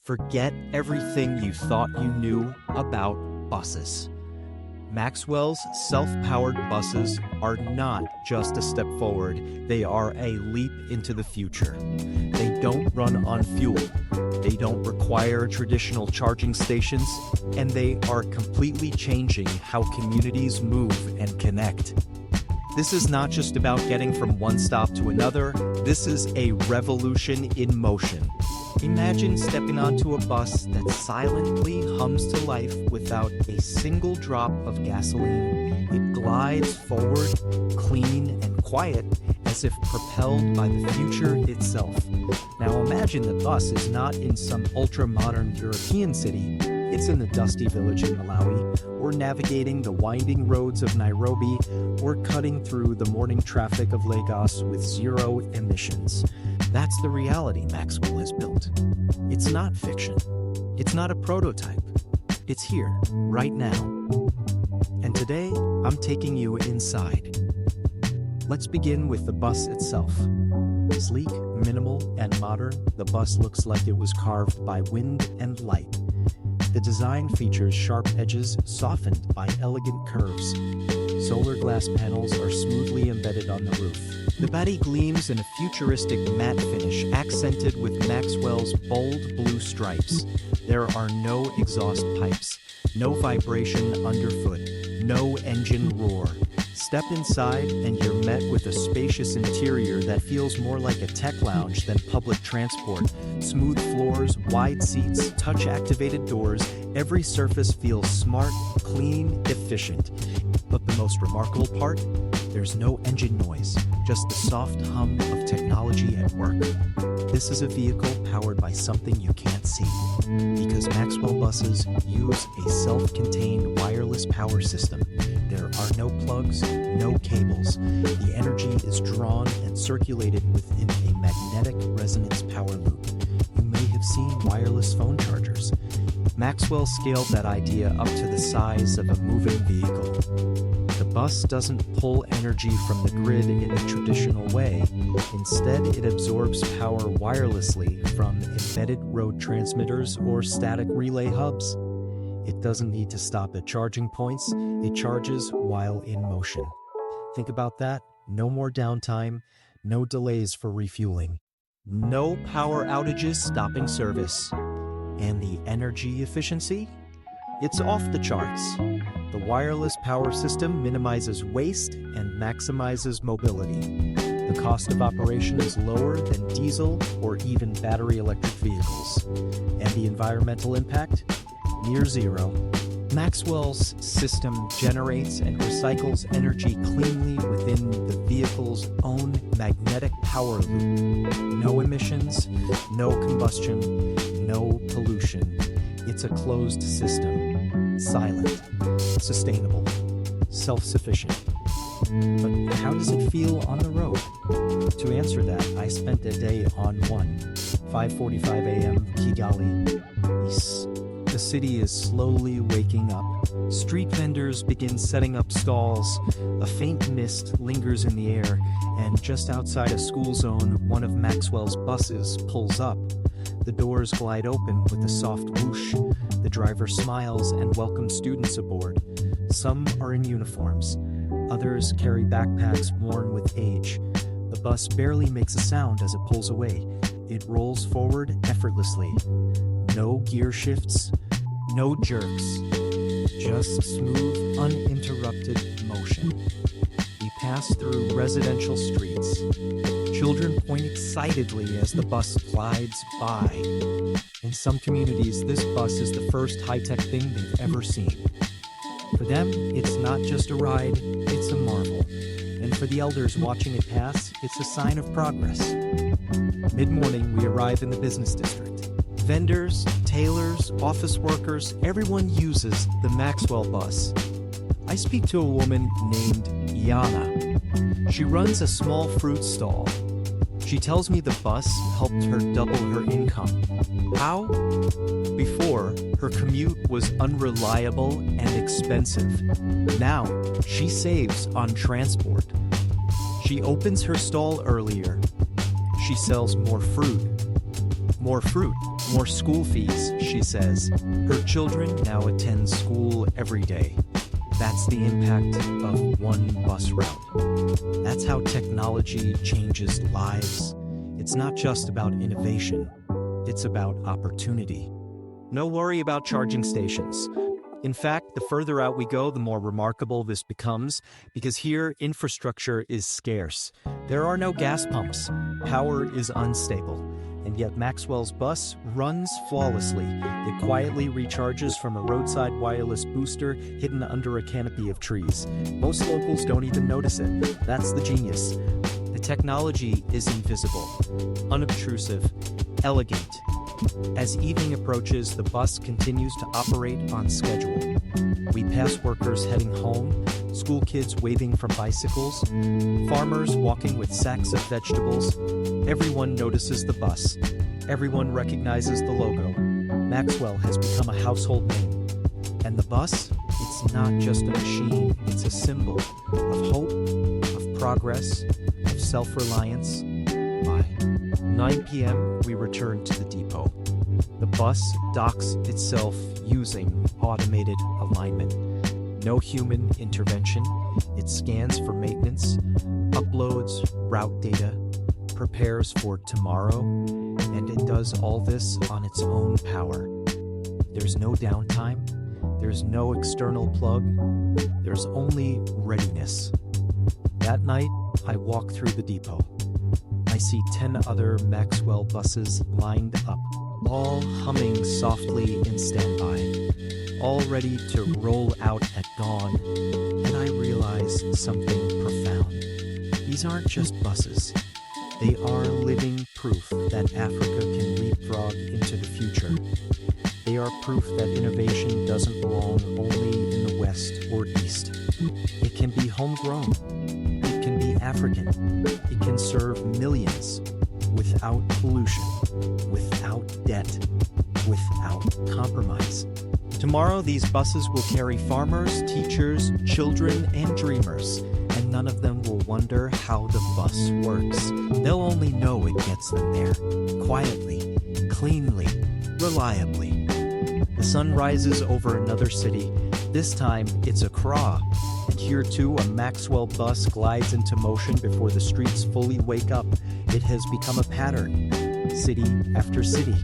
Forget everything you thought you knew about buses. Maxwell's self-powered buses are not just a step forward, they are a leap into the future. They don't run on fuel, they don't require traditional charging stations, and they are completely changing how communities move and connect. This is not just about getting from one stop to another, this is a revolution in motion. Imagine stepping onto a bus that silently hums to life without a single drop of gasoline. It glides forward, clean and quiet, as if propelled by the future itself. Now imagine the bus is not in some ultra-modern European city. It's in the dusty village in Malawi, or navigating the winding roads of Nairobi, or cutting through the morning traffic of Lagos with zero emissions. That's the reality Maxwell has built. It's not fiction. It's not a prototype. It's here, right now. And today, I'm taking you inside. Let's begin with the bus itself. Sleek, minimal, and modern, the bus looks like it was carved by wind and light. The design features sharp edges softened by elegant curves. Solar glass panels are smoothly embedded on the roof. The body gleams in a futuristic matte finish accented with Maxwell's bold blue stripes. There are no exhaust pipes, no vibration underfoot, no engine roar. Step inside and you're met with a spacious interior that feels more like a tech lounge than public transport. Smooth floors, wide seats, touch-activated doors, every surface feels smart, clean, efficient. But the most remarkable part? There's no engine noise, just the soft hum of technology at work. This is a vehicle powered by something you can't see, because Maxwell buses use a self-contained wireless power system. There are no plugs, no cables. The energy is drawn and circulated within a magnetic resonance power loop. You may have seen wireless phone chargers. Maxwell scaled that idea up to the size of a moving vehicle. The bus doesn't pull energy from the grid in a traditional way. Instead, it absorbs power wirelessly from embedded road transmitters or static relay hubs. It doesn't need to stop at charging points, it charges while in motion. Think about that. No more downtime, no delays for refueling, no power outages stopping service. And the energy efficiency? It's off the charts. The wireless power system minimizes waste and maximizes mobility. The cost of operation is lower than diesel or even battery electric vehicles. And the environmental impact? Near zero. Maxwell's system generates and recycles energy cleanly within the vehicle's own magnetic power loop. No emissions, no combustion, no pollution. It's a closed system, silent, sustainable, self-sufficient. But how does it feel on the road? To answer that, I spent a day on one, 5:45 a.m. Kigali. The city is slowly waking up. Street vendors begin setting up stalls. A faint mist lingers in the air, and just outside a school zone, one of Maxwell's buses pulls up. The doors glide open with a soft whoosh. The driver smiles and welcomes students aboard. Some are in uniforms. Others carry backpacks worn with age. The bus barely makes a sound as it pulls away. It rolls forward effortlessly. No gear shifts, no jerks. Just smooth, uninterrupted motion. We pass through residential streets. Children point excitedly as the bus glides by. In some communities, this bus is the first high-tech thing they've ever seen. For them, it's not just a ride, it's a marvel. And for the elders watching it pass, it's a sign of progress. Mid-morning, we arrive in the business district. Vendors, tailors, office workers, everyone uses the Maxwell bus. I speak to a woman named Yana. She runs a small fruit stall. She tells me the bus helped her double her income. How? Before, her commute was unreliable and expensive. Now, she saves on transport. She opens her stall earlier. She sells more fruit. More fruit More school fees, she says. Her children now attend school every day. That's the impact of one bus route. That's how technology changes lives. It's not just about innovation, it's about opportunity. No worry about charging stations. In fact, the further out we go, the more remarkable this becomes, because here, infrastructure is scarce. There are no gas pumps. Power is unstable. And yet Maxwell's bus runs flawlessly. It quietly recharges from a roadside wireless booster hidden under a canopy of trees. Most locals don't even notice it. That's the genius. The technology is invisible, unobtrusive, elegant. As evening approaches, the bus continues to operate on schedule. We pass workers heading home, school kids waving from bicycles, farmers walking with sacks of vegetables. Everyone notices the bus. Everyone recognizes the logo. Maxwell has become a household name. And the bus? It's not just a machine, it's a symbol of hope, of progress, of self-reliance. By 9 p.m., we return to the depot. The bus docks itself using automated alignment. No human intervention. It scans for maintenance, uploads route data, prepares for tomorrow, and it does all this on its own power. There's no downtime. There's no external plug. There's only readiness. That night, I walk through the depot. I see 10 other Maxwell buses lined up, all humming softly in standby, all ready to roll out at dawn, and I realize something profound. These aren't just buses. They are living proof that Africa can leapfrog into the future. They are proof that innovation doesn't belong only in the West or East. It can be homegrown. It can be African. It can serve millions without pollution, without debt, without compromise. Tomorrow, these buses will carry farmers, teachers, children, and dreamers, and none of them will wonder how the bus works. They'll only know it gets them there, quietly, cleanly, reliably. The sun rises over another city. This time, it's Accra. And here too, a Maxwell bus glides into motion before the streets fully wake up. It has become a pattern. City after city,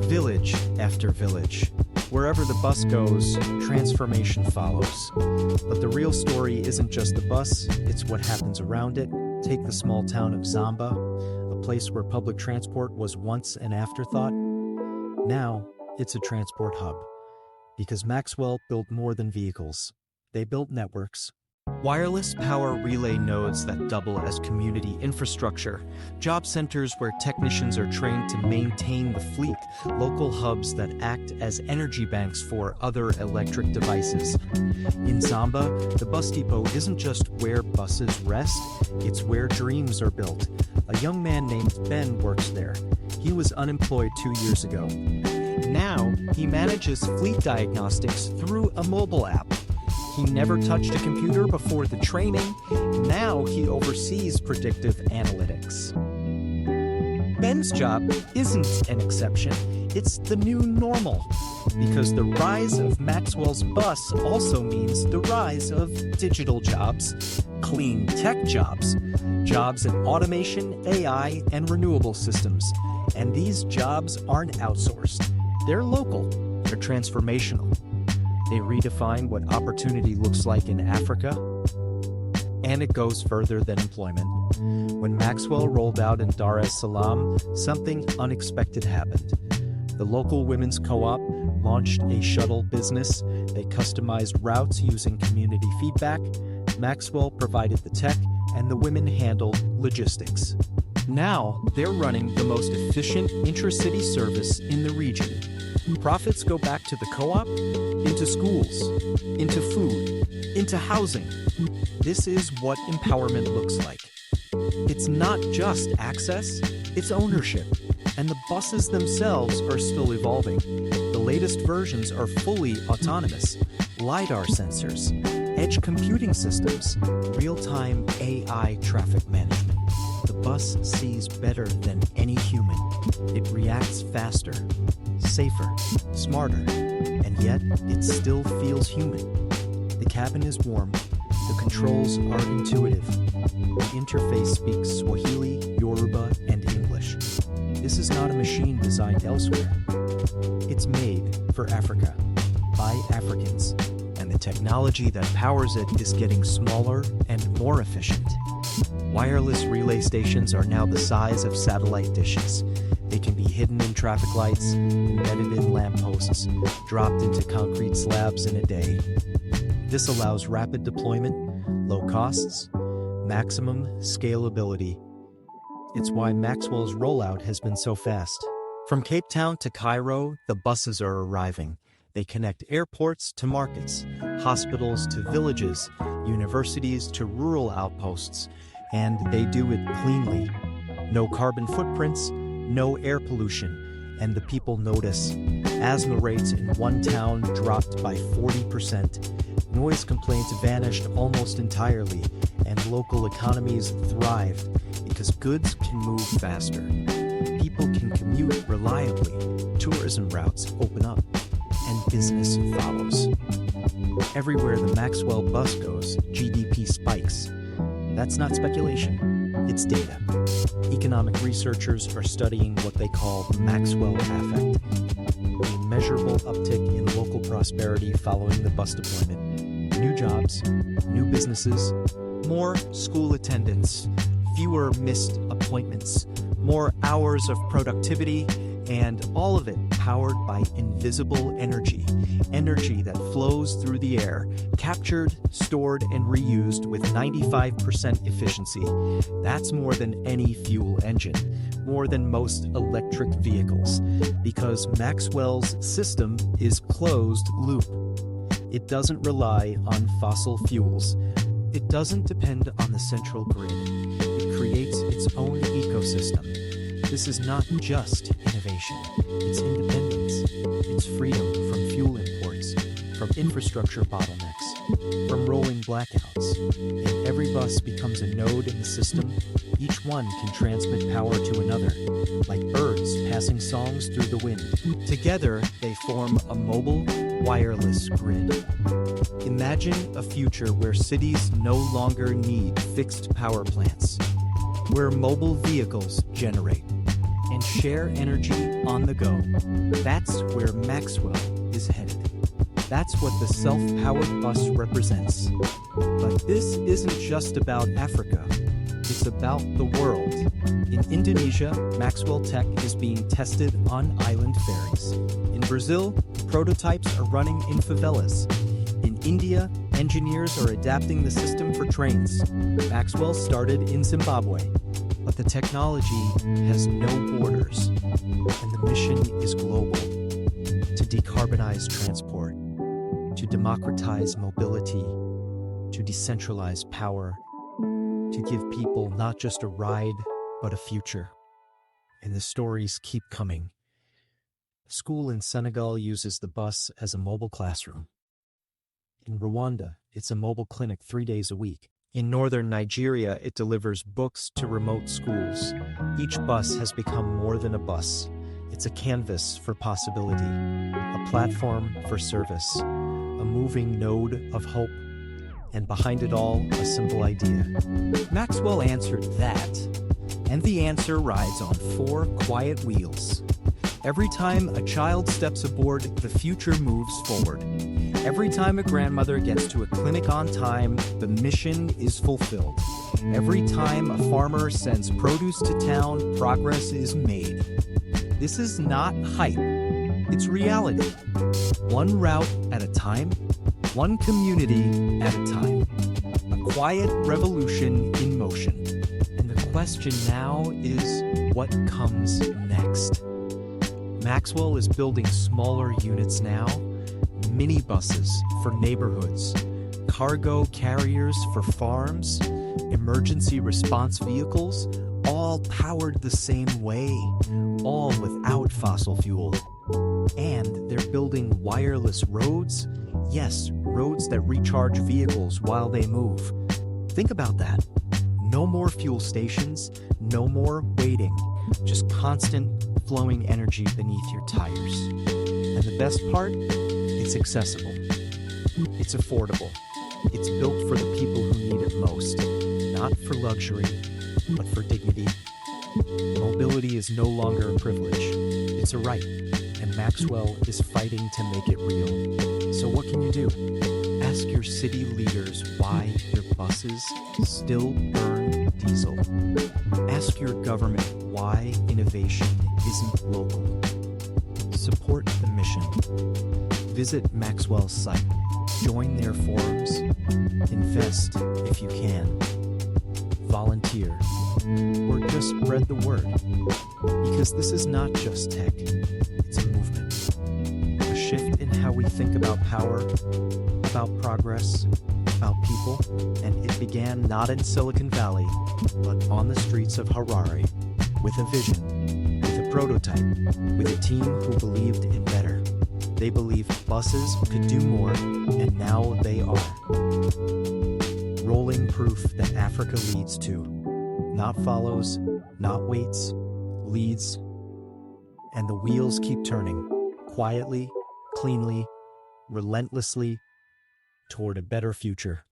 village after village. Wherever the bus goes, transformation follows. But the real story isn't just the bus, it's what happens around it. Take the small town of Zamba, a place where public transport was once an afterthought. Now, it's a transport hub. Because Maxwell built more than vehicles. They built networks. Wireless power relay nodes that double as community infrastructure, job centers where technicians are trained to maintain the fleet, local hubs that act as energy banks for other electric devices. In Zamba, the bus depot isn't just where buses rest, it's where dreams are built. A young man named Ben works there. He was unemployed 2 years ago. Now, he manages fleet diagnostics through a mobile app. He never touched a computer before the training. Now he oversees predictive analytics. Ben's job isn't an exception. It's the new normal. Because the rise of Maxwell's bus also means the rise of digital jobs, clean tech jobs, jobs in automation, AI, and renewable systems. And these jobs aren't outsourced. They're local. They're transformational. They redefine what opportunity looks like in Africa, and it goes further than employment. When Maxwell rolled out in Dar es Salaam, something unexpected happened. The local women's co-op launched a shuttle business. They customized routes using community feedback. Maxwell provided the tech, and the women handled logistics. Now, they're running the most efficient intracity service in the region. Profits go back to the co-op, into schools, into food, into housing. This is what empowerment looks like. It's not just access, it's ownership. And the buses themselves are still evolving. The latest versions are fully autonomous. LiDAR sensors, edge computing systems, real-time AI traffic management. The bus sees better than any human. It reacts faster, safer, smarter, and yet it still feels human. The cabin is warm, the controls are intuitive. The interface speaks Swahili, Yoruba, and English. This is not a machine designed elsewhere. It's made for Africa, by Africans, and the technology that powers it is getting smaller and more efficient. Wireless relay stations are now the size of satellite dishes. They can be hidden in traffic lights, embedded in lampposts, dropped into concrete slabs in a day. This allows rapid deployment, low costs, maximum scalability. It's why Maxwell's rollout has been so fast. From Cape Town to Cairo, the buses are arriving. They connect airports to markets, hospitals to villages, universities to rural outposts, and they do it cleanly. No carbon footprints, no air pollution, and the people notice. Asthma rates in one town dropped by 40%. Noise complaints vanished almost entirely, and local economies thrived because goods can move faster. People can commute reliably, tourism routes open up, and business follows. Everywhere the Maxwell bus goes, GDP spikes. That's not speculation, it's data. Economic researchers are studying what they call the Maxwell effect, a measurable uptick in local prosperity following the bus deployment. New jobs, new businesses, more school attendance, fewer missed appointments, more hours of productivity, and all of it powered by invisible energy, energy that flows through the air, captured, stored, and reused with 95% efficiency. That's more than any fuel engine, more than most electric vehicles, because Maxwell's system is closed loop. It doesn't rely on fossil fuels. It doesn't depend on the central grid. It creates its own ecosystem. This is not just innovation, it's independence. It's freedom from fuel imports, from infrastructure bottlenecks, from rolling blackouts. If every bus becomes a node in the system, each one can transmit power to another, like birds passing songs through the wind. Together, they form a mobile, wireless grid. Imagine a future where cities no longer need fixed power plants, where mobile vehicles generate and share energy on the go. That's where Maxwell is headed. That's what the self-powered bus represents. But this isn't just about Africa. It's about the world. In Indonesia, Maxwell tech is being tested on island ferries. In Brazil, prototypes are running in favelas. In India, engineers are adapting the system for trains. Maxwell started in Zimbabwe. But the technology has no borders, and the mission is global. To decarbonize transport, to democratize mobility, to decentralize power, to give people not just a ride, but a future. And the stories keep coming. A school in Senegal uses the bus as a mobile classroom. In Rwanda, it's a mobile clinic 3 days a week. In northern Nigeria, it delivers books to remote schools. Each bus has become more than a bus. It's a canvas for possibility, a platform for service, a moving node of hope, and behind it all, a simple idea. Maxwell answered that, and the answer rides on 4 quiet wheels. Every time a child steps aboard, the future moves forward. Every time a grandmother gets to a clinic on time, the mission is fulfilled. Every time a farmer sends produce to town, progress is made. This is not hype, it's reality. One route at a time, one community at a time. A quiet revolution in motion. And the question now is, what comes next? Maxwell is building smaller units now, minibuses for neighborhoods, cargo carriers for farms, emergency response vehicles, all powered the same way, all without fossil fuel. And they're building wireless roads, yes, roads that recharge vehicles while they move. Think about that. No more fuel stations, no more waiting, just constant, flowing energy beneath your tires. And the best part? It's accessible. It's affordable. It's built for the people who need it most. Not for luxury, but for dignity. Mobility is no longer a privilege. It's a right. And Maxwell is fighting to make it real. So what can you do? Ask your city leaders why their buses still burn diesel. Ask your government why innovation isn't local. Support the mission. Visit Maxwell's site. Join their forums. Invest if you can. Volunteer. Or just spread the word. Because this is not just tech. It's a movement. A shift in how we think about power, about progress, about people, and it began not in Silicon Valley, but on the streets of Harare, with a vision, with a prototype, with a team who believed in better. They believed buses could do more, and now they are. Rolling proof that Africa leads to, not follows, not waits, leads, and the wheels keep turning, quietly, cleanly, relentlessly, toward a better future.